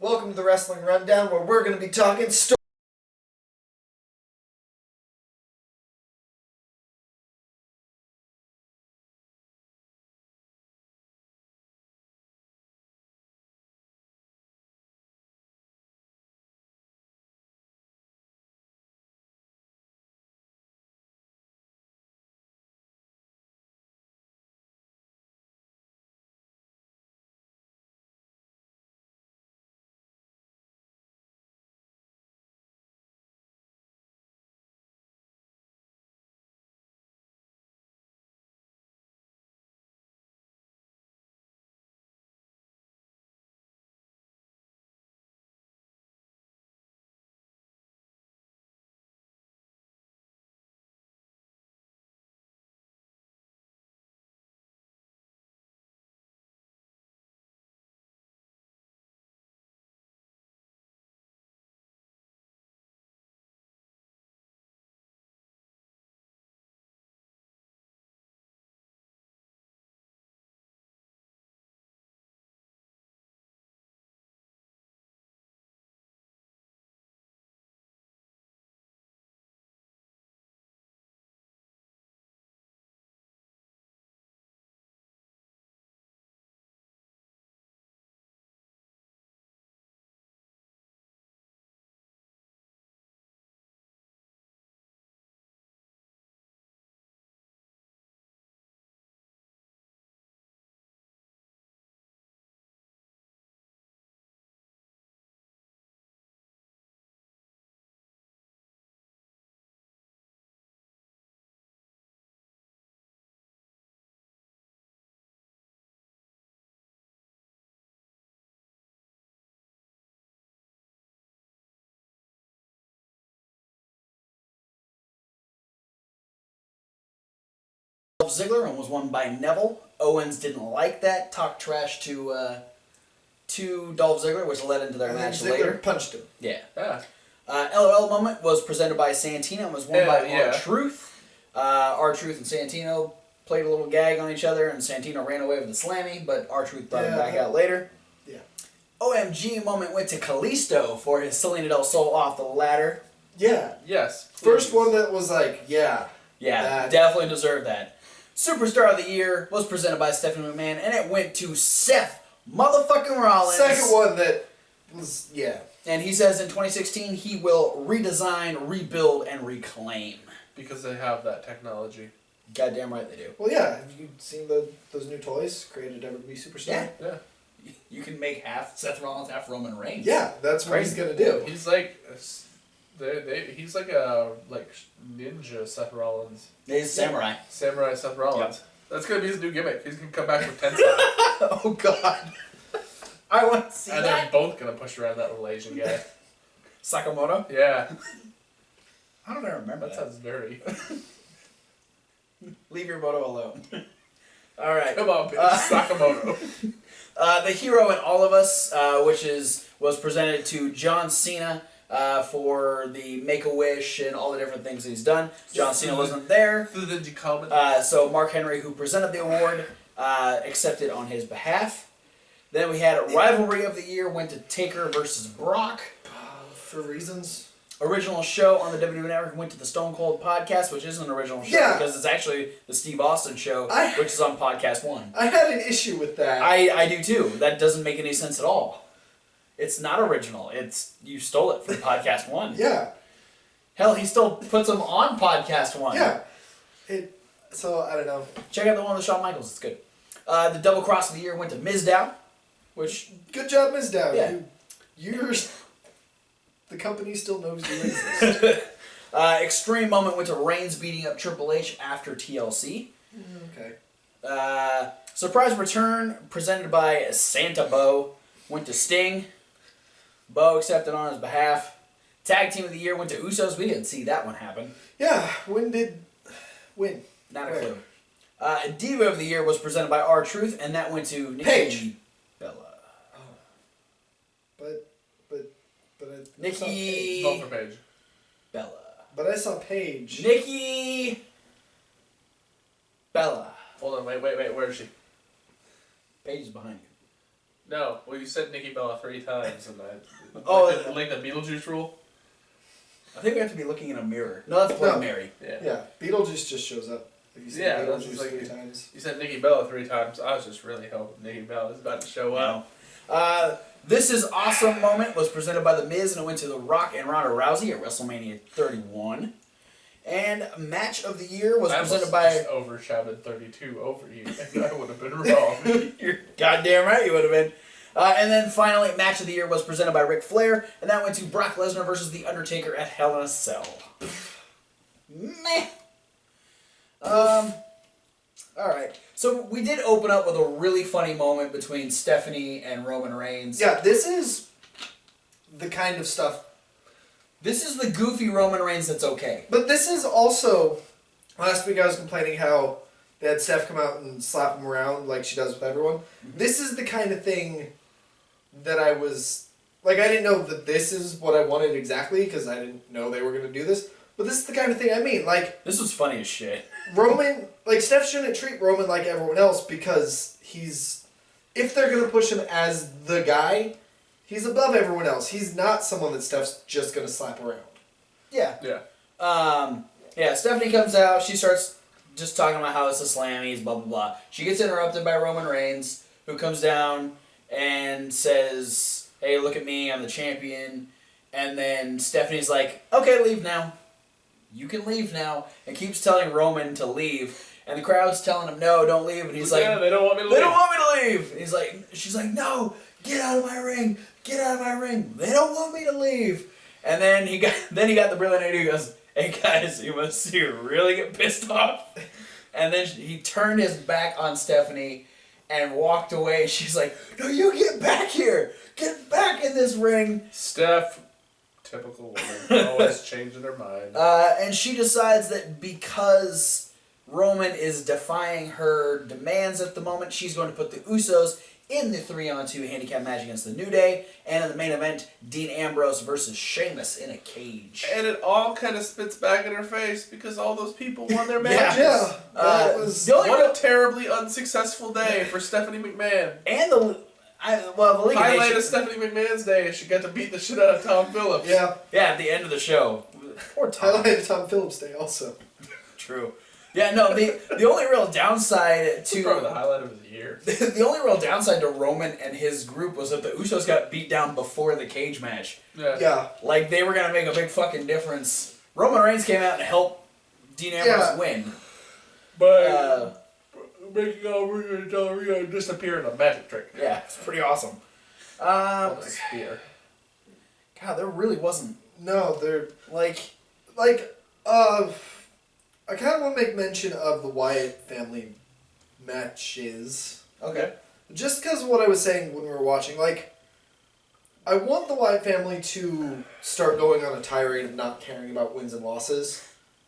Welcome to the Wrestling Rundown, where we're going to be talking story. Ziggler and was won by Neville. Owens didn't like that, talked trash to Dolph Ziggler, which led into their match Ziggler later. punched him. Yeah. LOL moment was presented by Santino and was won by R-Truth. R-Truth and Santino played a little gag on each other, and Santino ran away with the Slammy, but R-Truth brought him back out later. Yeah. OMG moment went to Kalisto for his Selena Del Sol off the ladder. Yeah. Yes. Please. First one that was like, yeah. Yeah, definitely deserved that. Superstar of the Year was presented by Stephanie McMahon, and it went to Seth motherfucking Rollins. Second one that was, yeah. And he says in 2016 he will redesign, rebuild, and reclaim. Because they have that technology. Goddamn right they do. Well, yeah. Have you seen those new toys created WWE Superstar? Yeah. You can make half Seth Rollins, half Roman Reigns. Yeah, that's what he's gonna do. He's like, he's like a ninja Seth Rollins. He's samurai. Samurai Seth Rollins. Yep. That's gonna be his new gimmick. He's gonna come back with tensai. Oh God. I want to see and that. they're both gonna push around that little Asian guy. Sakamoto? Yeah. How did I remember That that? sounds very. Leave your moto alone. All right. Come on, bitch. Sakamoto. The Hero in All of Us, which was presented to John Cena for the Make-A-Wish and all the different things he's done. John Cena wasn't there. Did you comment? So Mark Henry, who presented the award, accepted on his behalf. Then we had Rivalry of the Year, went to Taker versus Brock. For reasons. Original show on the WWE Network went to the Stone Cold Podcast, which isn't an original show because it's actually the Steve Austin show, which is on Podcast 1. I had an issue with that. I do too. That doesn't make any sense at all. It's not original. You stole it from Podcast 1. Yeah. Hell, he still puts them on Podcast 1. Yeah. So, I don't know. Check out the one with Shawn Michaels. It's good. The Double Cross of the Year went to Mizdow, which... Good job, Ms. Dow. Yeah. You're... The company still knows you exist. Extreme moment went to Reigns beating up Triple H after TLC. Okay. Surprise return presented by Santa Bo went to Sting. Bo accepted on his behalf. Tag Team of the Year went to Usos. We didn't see that one happen. Yeah. When? Not a clue. Diva of the Year was presented by R-Truth, and that went to Nikki Paige. Bella. But Nikki Vote for Paige. Bella. But I saw Paige. Nikki Bella. Hold on, wait, where is she? Paige is behind No, well, you said Nikki Bella 3 times, and I... Oh, like the Beetlejuice rule? I think we have to be looking in a mirror. No, that's Bloody Mary. Yeah, Beetlejuice just shows up. If you say Beetlejuice like 3 times. You said Nikki Bella 3 times. I was just really hoping Nikki Bella is about to show up. This is awesome moment was presented by The Miz and it went to The Rock and Ronda Rousey at WrestleMania 31. And match of the year was presented by... just overshouted 32 over you. I would have been wrong. You're goddamn right you would have been. And then finally, match of the year was presented by Ric Flair, and that went to Brock Lesnar versus The Undertaker at Hell in a Cell. Meh. Alright. So we did open up with a really funny moment between Stephanie and Roman Reigns. Yeah, this is the kind of stuff. This is the goofy Roman Reigns that's okay. But this is also, last week I was complaining how they had Steph come out and slap him around like she does with everyone. Mm-hmm. This is the kind of thing that I was, like, I didn't know that this is what I wanted exactly, because I didn't know they were going to do this. But this is the kind of thing I mean, like... This was funny as shit. Roman, like, Steph shouldn't treat Roman like everyone else, because he's... If they're going to push him as the guy, he's above everyone else. He's not someone that Steph's just going to slap around. Yeah. Yeah. Stephanie comes out, she starts just talking about how it's the Slammies, blah, blah, blah. She gets interrupted by Roman Reigns, who comes down and says, hey, look at me, I'm the champion. And then Stephanie's like, okay, leave now. You can leave now. And keeps telling Roman to leave. And the crowd's telling him, no, don't leave. And he's like, they don't want me to leave. They don't want me to leave. And he's like, she's like, no, get out of my ring. Get out of my ring. They don't want me to leave. And then he got the brilliant idea who goes, hey guys, you must see her really get pissed off. And then he turned his back on Stephanie and walked away. She's like, no, you get back here. Get back in this ring. Steph, typical woman, always changing her mind. And she decides that because Roman is defying her demands at the moment, she's going to put the Usos in the 3-on-2 handicap match against the New Day, and in the main event, Dean Ambrose versus Sheamus in a cage. And it all kind of spits back in her face because all those people won their matches. Yeah. What a terribly unsuccessful day for Stephanie McMahon. And the League highlight of Stephanie McMahon's day is she got to beat the shit out of Tom Phillips. Yeah. Yeah, at the end of the show. Poor Tom. Highlight of Tom Phillips' day also. True. Yeah, no, the only real downside to... Probably the highlight of the year. The only real downside to Roman and his group was that the Usos got beat down before the cage match. Yeah. Like, they were going to make a big fucking difference. Roman Reigns came out and helped Dean Ambrose win. But... making Del Rio disappear in a magic trick. Yeah, it's pretty awesome. Spear. God, there really wasn't... No, they're... I kind of want to make mention of the Wyatt family matches. Okay. Just because of what I was saying when we were watching. Like, I want the Wyatt family to start going on a tirade of not caring about wins and losses.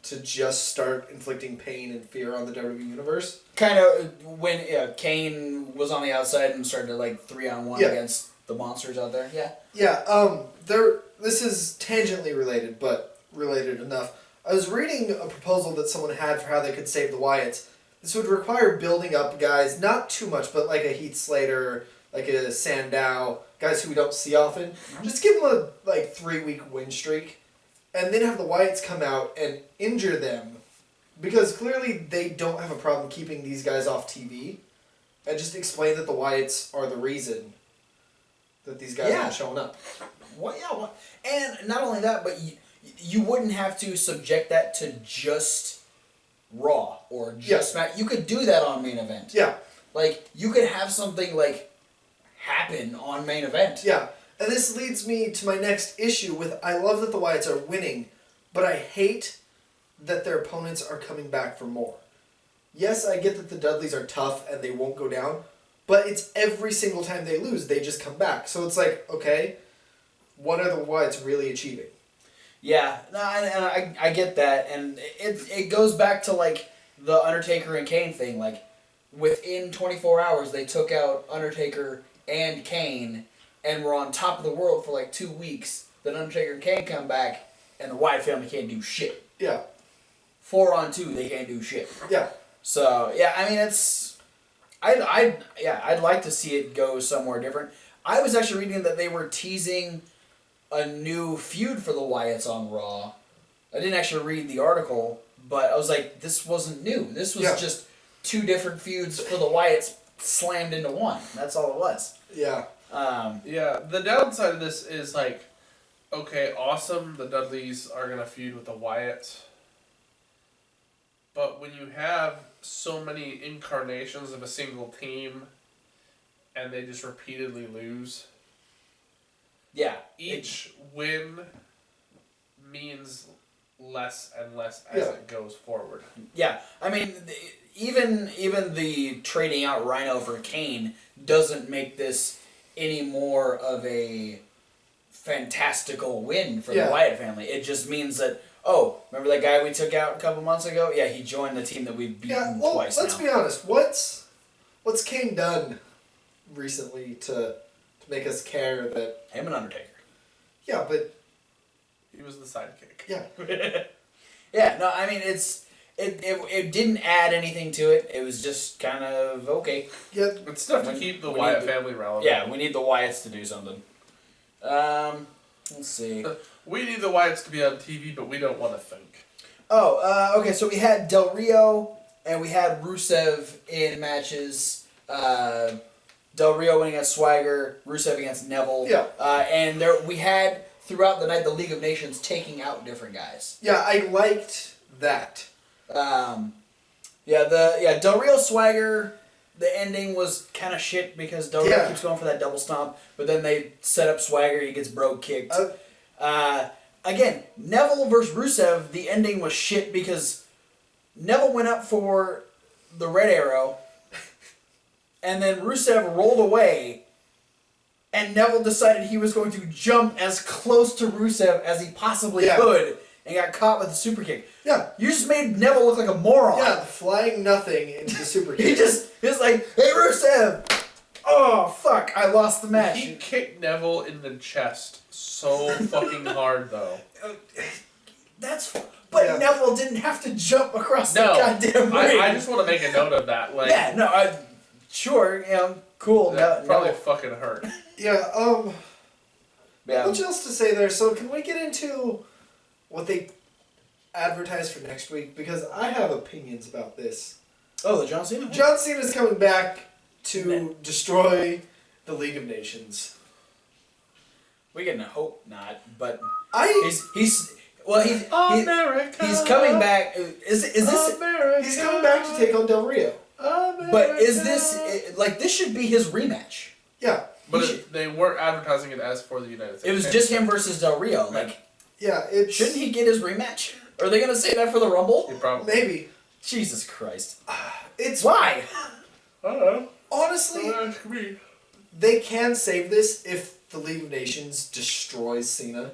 To just start inflicting pain and fear on the WWE Universe. Kind of when Kane was on the outside and started to, 3-on-1 against the monsters out there. Yeah. Yeah, this is tangentially related, but related enough. I was reading a proposal that someone had for how they could save the Wyatts. This would require building up guys, not too much, but like a Heath Slater, like a Sandow, guys who we don't see often. Just give them a 3-week win streak, and then have the Wyatts come out and injure them, because clearly they don't have a problem keeping these guys off TV, and just explain that the Wyatts are the reason that these guys aren't showing up. And not only that, but you wouldn't have to subject that to just Raw or just Smack. You could do that on main event. Yeah. You could have something happen on main event. Yeah. And this leads me to my next issue with, I love that the Wyatts are winning, but I hate that their opponents are coming back for more. Yes, I get that the Dudleys are tough and they won't go down, but it's every single time they lose, they just come back. So it's okay, what are the Wyatts really achieving? Yeah, no, and I get that, and it goes back to the Undertaker and Kane thing. Within 24 hours, they took out Undertaker and Kane, and were on top of the world for 2 weeks. Then Undertaker and Kane come back, and the Wyatt family can't do shit. Yeah. 4-on-2, they can't do shit. Yeah. So yeah, I mean I'd like to see it go somewhere different. I was actually reading that they were teasing a new feud for the Wyatts on Raw. I didn't actually read the article, but I was like, this wasn't new. This was just two different feuds for the Wyatts slammed into one. That's all it was. Yeah. The downside of this is like, okay, awesome, the Dudleys are going to feud with the Wyatts. But when you have so many incarnations of a single team and they just repeatedly lose, each win means less and less as it goes forward. Yeah, I mean, even the trading out Rhino for Kane doesn't make this any more of a fantastical win for the Wyatt family. It just means that, remember that guy we took out a couple months ago? Yeah, he joined the team that we've beaten twice now. Let's be honest. What's Kane done recently to make us care that... Him and Undertaker. Yeah, but... He was the sidekick. Yeah. Yeah, no, I mean, it didn't add anything to it. It was just kind of okay. Yeah. It's stuff to keep the Wyatt family relevant. Yeah, we need the Wyatts to do something. Let's see. We need the Wyatts to be on TV, but we don't want to think. Okay, so we had Del Rio and we had Rusev in matches. Del Rio winning against Swagger, Rusev against Neville. Yeah. And we had, throughout the night, the League of Nations taking out different guys. Yeah, I liked that. Del Rio Swagger, the ending was kind of shit because Del Rio keeps going for that double stomp, but then they set up Swagger, he gets brogue kicked. Again, Neville versus Rusev, the ending was shit because Neville went up for the red arrow, and then Rusev rolled away, and Neville decided he was going to jump as close to Rusev as he possibly could, and got caught with a super kick. Yeah. You just made Neville look like a moron. Yeah, flying nothing into the super kick. He was like, hey, Rusev! Oh, fuck, I lost the match. He kicked Neville in the chest so fucking hard, though. But Neville didn't have to jump across the goddamn ring. I just want to make a note of that. Like, sure, cool. That probably fucking hurt. Yeah, much else to say there. So can we get into what they advertised for next week? Because I have opinions about this. Oh, the John Cena? John Cena's coming back to destroy the League of Nations. We can hope not, but he's coming back. Is this America. He's coming back to take on Del Rio. America. But is this this should be his rematch? Yeah, but they weren't advertising it as for the United States. It was just him versus Del Rio. Shouldn't he get his rematch? Are they gonna say that for the Rumble? Yeah, probably. Maybe. Jesus Christ! It's why? I don't know. Honestly, they can save this if the League of Nations destroys Cena.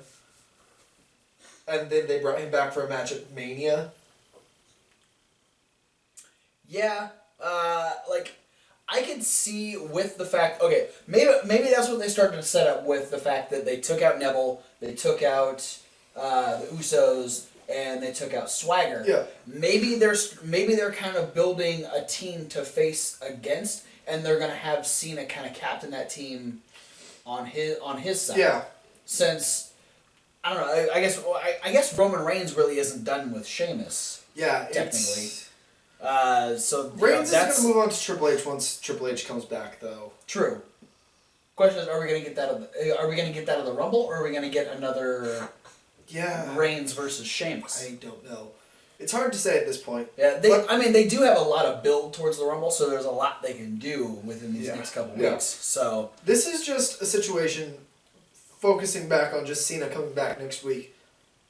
And then they brought him back for a match at Mania. Yeah, I could see with the fact. Okay, maybe that's what they started to set up with the fact that they took out Neville, they took out the Usos, and they took out Swagger. Yeah. Maybe they're kind of building a team to face against, and they're gonna have Cena kind of captain that team on his side. Yeah. Since I don't know, I guess Roman Reigns really isn't done with Sheamus. Yeah, technically. So Reigns is going to move on to Triple H once Triple H comes back, though. True. Question is, are we going to get that of the Rumble, or are we going to get another Reigns versus Sheamus? I don't know. It's hard to say at this point. Yeah, they do have a lot of build towards the Rumble, so there's a lot they can do within these next couple weeks. So this is just a situation focusing back on just Cena coming back next week.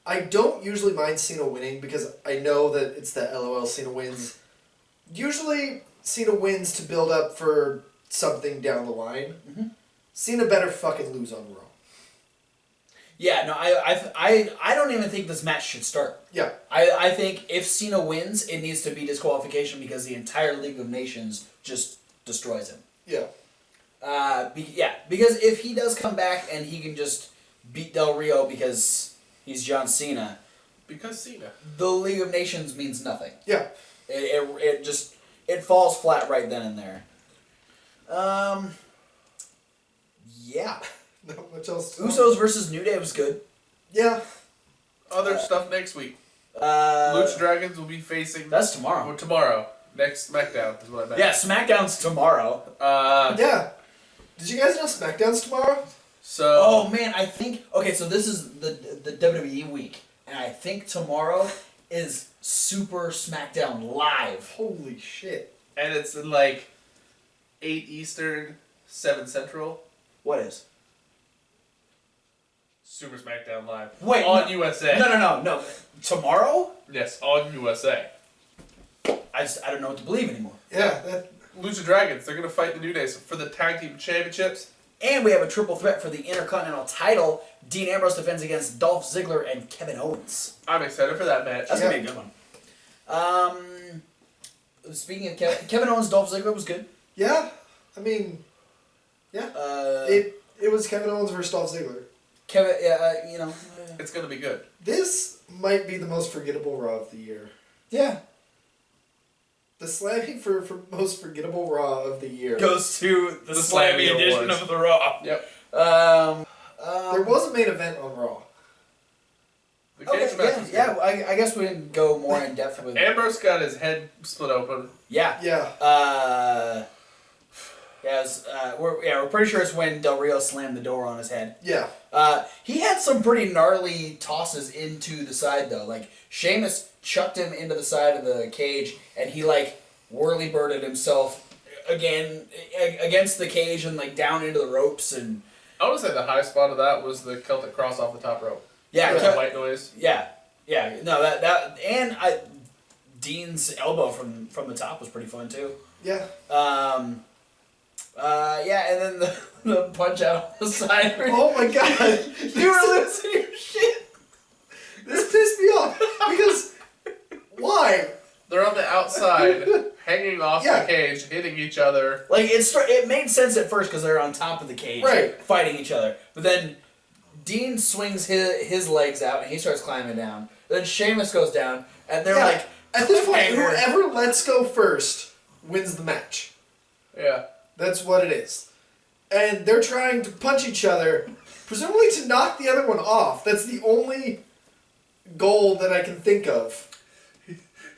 I don't usually mind Cena winning because I know that it's the LOL Cena wins. Usually Cena wins to build up for something down the line. Mm-hmm. Cena better fucking lose on Raw. Yeah, no, I don't even think this match should start. Yeah. I think if Cena wins, it needs to be disqualification because the entire League of Nations just destroys him. Yeah. Because if he does come back and he can just beat Del Rio because he's John Cena. Because Cena. The League of Nations means nothing. Yeah. It falls flat right then and there. Yeah. Not much else. Usos versus New Day was good. Yeah. Other stuff next week. Uh, Lucha Dragons will be facing... That's tomorrow. Tomorrow. Next SmackDown is what I meant. Yeah, SmackDown's tomorrow. Yeah. Did you guys know SmackDown's tomorrow? So... Oh, man, I think... Okay, so this is the WWE week. And I think tomorrow is Super SmackDown Live. Holy shit. And it's in like 8 Eastern, 7 Central. What is? Super SmackDown Live. Wait, on USA. No. Tomorrow? Yes, on USA. I don't know what to believe anymore. Yeah, that... Lucha Dragons, they're going to fight the New Day for the Tag Team Championships. And we have a triple threat for the Intercontinental title. Dean Ambrose defends against Dolph Ziggler and Kevin Owens. I'm excited for that match. That's going to be a good one. Speaking of Kevin Owens, Dolph Ziggler was good. Yeah. I mean... Yeah. It was Kevin Owens versus Dolph Ziggler. Kevin, It's going to be good. This might be the most forgettable Raw of the year. Yeah. The Slammy for most forgettable Raw of the year Goes to the Slammy edition Awards. of the Raw. Yep. There was a main event on Raw. The cage match was good. I guess we didn't go more in depth with it. Ambrose got his head split open. Yeah. Yeah. We're pretty sure it's when Del Rio slammed the door on his head. Yeah. He had some pretty gnarly tosses into the side though. Like Sheamus chucked him into the side of the cage, and he like whirly birded himself again against the cage and like down into the ropes. And I would say the high spot of that was the Celtic cross off the top rope. yeah, The white noise. yeah. No, that and Dean's elbow from the top was pretty fun too. Yeah. And then the punch out on the side. Oh my god. You were losing your shit. This pissed me off. Because... Why? They're on the outside, hanging off Yeah. the cage, hitting each other. Like it made sense at first because they're on top of the cage, Right. fighting each other. But then Dean swings his legs out and he starts climbing down. Then Sheamus goes down, and they're like, at this point, cliffhanger. whoever lets go first wins the match. Yeah. That's what it is. And they're trying to punch each other, presumably to knock the other one off. That's the only goal that I can think of.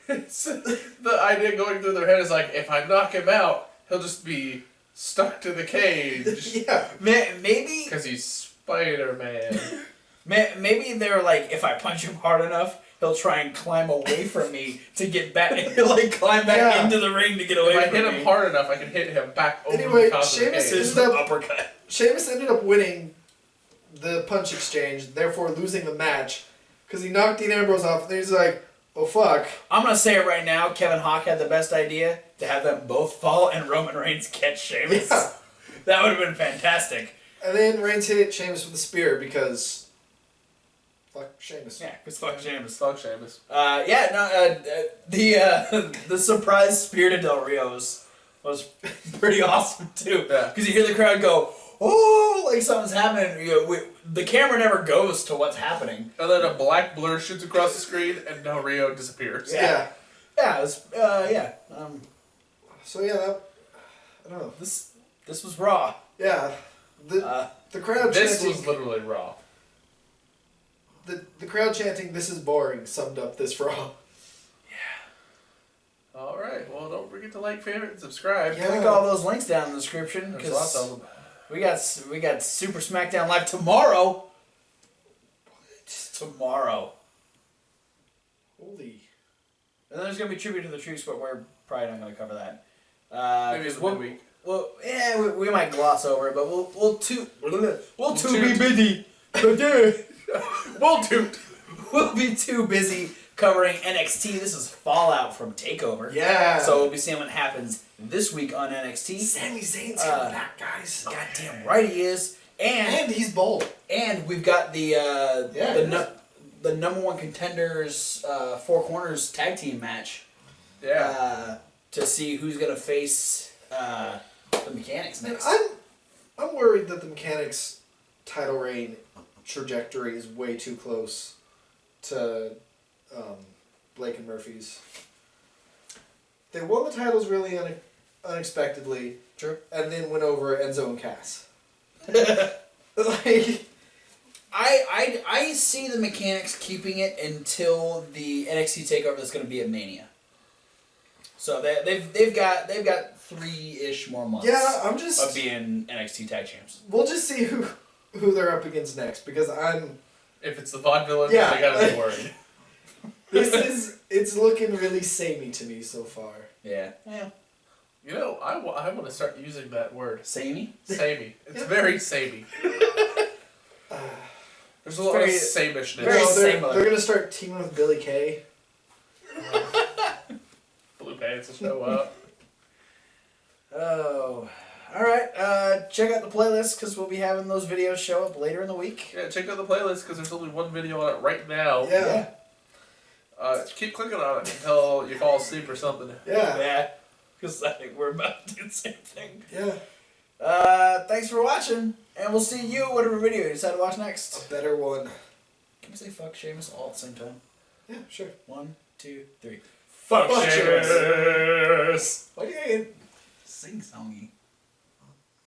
The idea going through their head is like, if I knock him out, he'll just be stuck to the cage. Yeah. maybe Because he's Spider-Man. maybe they're like, if I punch him hard enough, he'll try and climb away from me to get back. He'll like climb back into the ring to get away If I from hit me. him hard enough, I can hit him back over Anyway, the top of the Sheamus cage. is- This is an uppercut. Sheamus ended up winning the punch exchange, therefore losing the match, because he knocked Dean Ambrose off, and he's like, oh fuck. I'm gonna say it right now. Kevin Hawk had the best idea to have them both fall and Roman Reigns catch Sheamus. Yeah. That would have been fantastic. And then Reigns hit Sheamus with a spear because... Fuck Sheamus. Yeah, because fuck Sheamus. Fuck Sheamus. The surprise spear to Del Rio was pretty awesome too. Yeah. Because you hear the crowd go, oh, like something's happening. The camera never goes to what's happening. And then a black blur shoots across the screen, and Del Rio disappears. Yeah. Yeah, it was, So yeah, that... I don't know. this was raw. Yeah. The crowd This chanting... was literally Raw. The crowd chanting, "This is boring," summed up this Raw. All right. Well, don't forget to like, favorite, and subscribe. Yeah. Click all those links down in the description There's lots of because them. we got Super SmackDown Live tomorrow. Tomorrow. Holy. And then there's gonna be tribute to the Truth, but we're probably not gonna cover that. Maybe it's we'll, midweek. Well, yeah, we might gloss over it, but we'll too toot. be busy. We'll toot. We'll be too busy covering NXT. This is Fallout from Takeover. Yeah. So we'll be seeing what happens this week on NXT. Sami Zayn's coming back, guys. Goddamn right he is. And he's bold. And we've got the number one contenders Four Corners tag team match. Yeah. To see who's gonna face the Mechanics And next. I'm worried that the Mechanics title reign trajectory is way too close to Blake and Murphy's. They won the titles really unexpectedly. True. And then went over Enzo and Cass. Like, I see the mechanics keeping it until the NXT takeover that's going to be at Mania. So they've got 3-ish more months. yeah, I'm just of being NXT tag champs. We'll just see who they're up against next because If it's the vaudevillain, Yeah, I gotta be worried. it's looking really samey to me so far. Yeah. You know, I want to start using that word. Samey? Samey. It's very samey. There's a lot very- of samishness. very similar. They're gonna start teaming with Billy Kay. Blue pants will show up. Oh. Alright, check out the playlist because we'll be having those videos show up later in the week. Yeah, check out the playlist because there's only one video on it right now. Yeah. Keep clicking on it until you fall asleep or something. Yeah. Because I think we're about to do the same thing. Yeah. Thanks for watching, and we'll see you whatever video you decide to watch next. A better one. Can we say fuck Sheamus all at the same time? Yeah, sure. 1, 2, 3. Fuck Sheamus. Sheamus! Why do you sing songy?